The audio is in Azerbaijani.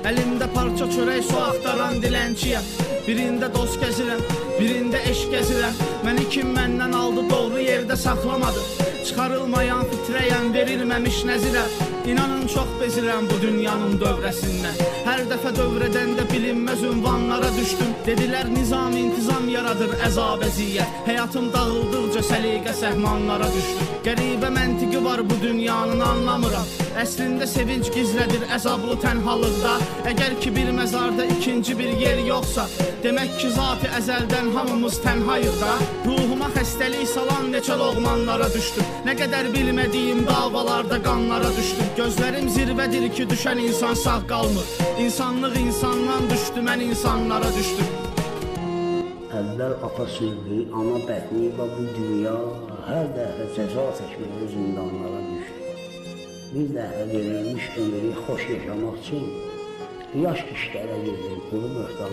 Əlimdə parça çörək su axtaran dilənçiyəm. Birində dost gəzirəm, birində eşq gəzirəm. Məni kim məndən aldı, doğru yerdə saxlamadı. Çıxarılmayan fitrəyəm, verilməmiş nəzirəm. İnanın çox bezirəm bu dünyanın dövrəsindən. Hər dəfə dövrədəndə bilinməz ünvanlara düşdüm. Dedilər nizam intizam yaradır əzab əziyyət. Həyatım dağıldıqca səliqə səhmanlara düşdüm. Qəribə məntiqi var bu dünyanın, anlamıram. Əslində sevinç gizlədir əzablı tənhalıqda. Əgər ki bir məzarda ikinci bir yer yoxsa, demək ki zat-ı əzəldən hamımız tənhayıq da. Ruhuma xəstəlik salan neçə loğmanlara düşdüm. Nə qədər bilmədiyim davalarda qanlara düşdüm. Gözlərim zirvədir ki düşən insan sağ qalmır. İnsanlıq insandan düşdü, mən insanlara düşdüm. Əvvəl ata sürgü, ana bətni və bu dünya hər dəfə cəza çəkməyə zindanlara düşdü. Bir dəfə verilmiş ömrü xoş yaşamaq üçün yaş işlərə girdim, quru möhtac.